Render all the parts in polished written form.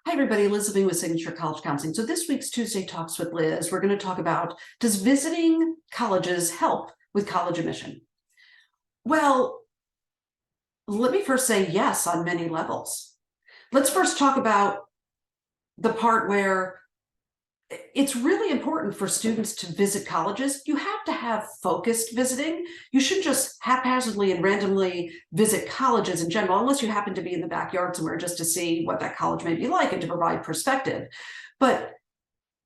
Hi, everybody. Liz Levine with Signature College Counseling. So this week's Tuesday Talks with Liz, we're going to talk about, does visiting colleges help with college admission? Well, let me first say yes on many levels. Let's first talk about the part where it's really important for students to visit colleges. You have to have focused visiting. You shouldn't just haphazardly and randomly visit colleges in general, unless you happen to be in the backyard somewhere just to see what that college may be like and to provide perspective. But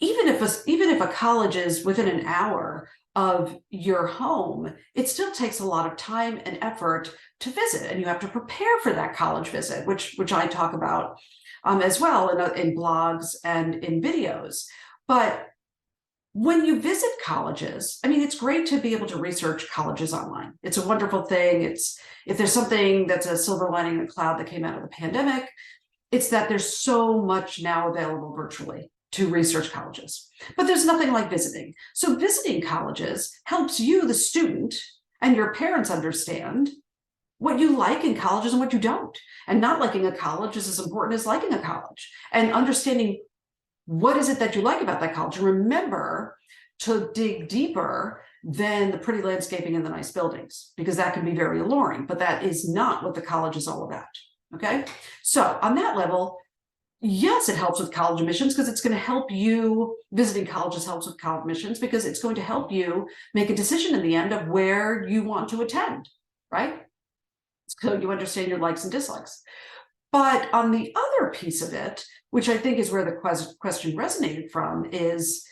even if a college is within an hour of your home, it still takes a lot of time and effort to visit, and you have to prepare for that college visit, which I talk about as well in blogs and in videos. But when you visit colleges, I mean, it's great to be able to research colleges online. It's a wonderful thing. If there's something that's a silver lining in the cloud that came out of the pandemic, it's that there's so much now available virtually to research colleges. But there's nothing like visiting. So visiting colleges helps you, the student, and your parents understand what you like in colleges and what you don't. And not liking a college is as important as liking a college. And understanding what is it that you like about that college. And remember to dig deeper than the pretty landscaping and the nice buildings, because that can be very alluring, but that is not what the college is all about. Okay, so on that level, yes, it helps with college admissions because it's going to help you. Visiting colleges helps with college admissions because it's going to help you make a decision in the end of where you want to attend, right? So you understand your likes and dislikes. But on the other piece of it, which I think is where the question resonated from, is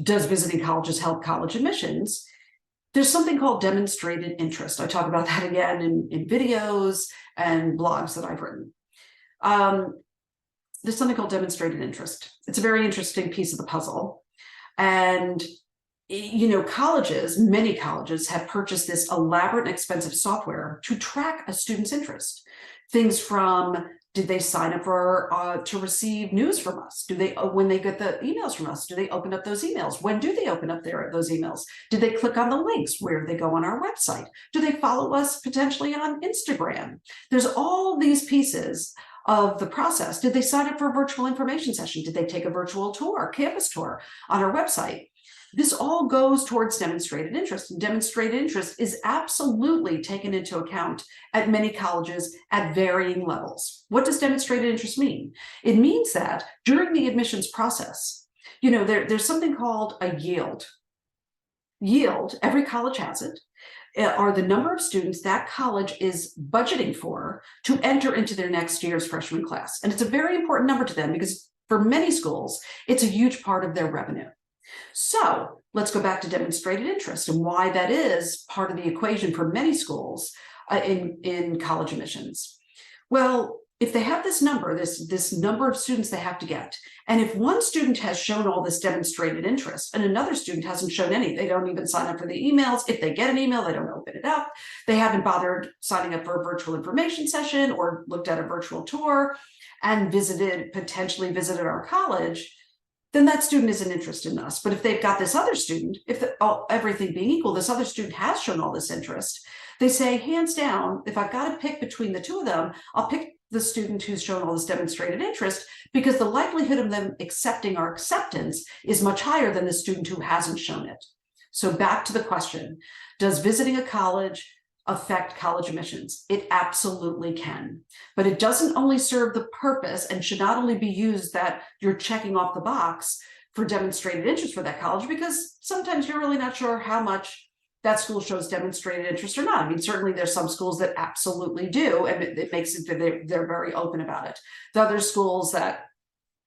does visiting colleges help college admissions? There's something called demonstrated interest. I talk about that again in videos and blogs that I've written. There's something called demonstrated interest. It's a very interesting piece of the puzzle. And, you know, many colleges have purchased this elaborate and expensive software to track a student's interest. Things from, did they sign up for to receive news from us? Do they, when they get the emails from us, do they open up those emails? When do they open up those emails? Do they click on the links? Where do they go on our website? Do they follow us potentially on Instagram? There's all these pieces of the process. Did they sign up for a virtual information session? Did they take a virtual tour, campus tour on our website? This all goes towards demonstrated interest, and demonstrated interest is absolutely taken into account at many colleges at varying levels. What does demonstrated interest mean? It means that during the admissions process, you know, there's something called a yield. Yield, every college has it, are the number of students that college is budgeting for to enter into their next year's freshman class. And it's a very important number to them because for many schools, it's a huge part of their revenue. So let's go back to demonstrated interest and why that is part of the equation for many schools in college admissions. Well, if they have this number, this number of students they have to get, and if one student has shown all this demonstrated interest and another student hasn't shown any, they don't even sign up for the emails. If they get an email, they don't open it up. They haven't bothered signing up for a virtual information session or looked at a virtual tour and potentially visited our college, then that student isn't interested in us. But if they've got this other student, everything being equal, this other student has shown all this interest, they say, hands down, if I've got to pick between the two of them, I'll pick the student who's shown all this demonstrated interest because the likelihood of them accepting our acceptance is much higher than the student who hasn't shown it. So back to the question, does visiting a college affect college admissions? It absolutely can, but it doesn't only serve the purpose and should not only be used that you're checking off the box for demonstrated interest for that college, because sometimes you're really not sure how much that school shows demonstrated interest or not. I mean, certainly there's some schools that absolutely do, and it makes it, they're very open about it. The other schools that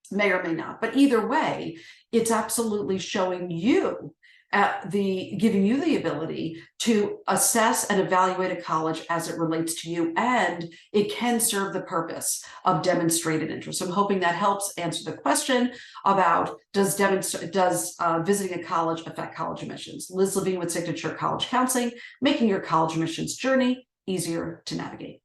may or may not, but either way, it's absolutely showing you giving you the ability to assess and evaluate a college as it relates to you, and it can serve the purpose of demonstrated interest. So I'm hoping that helps answer the question about does visiting a college affect college admissions. Liz Levine with Signature College Counseling, making your college admissions journey easier to navigate.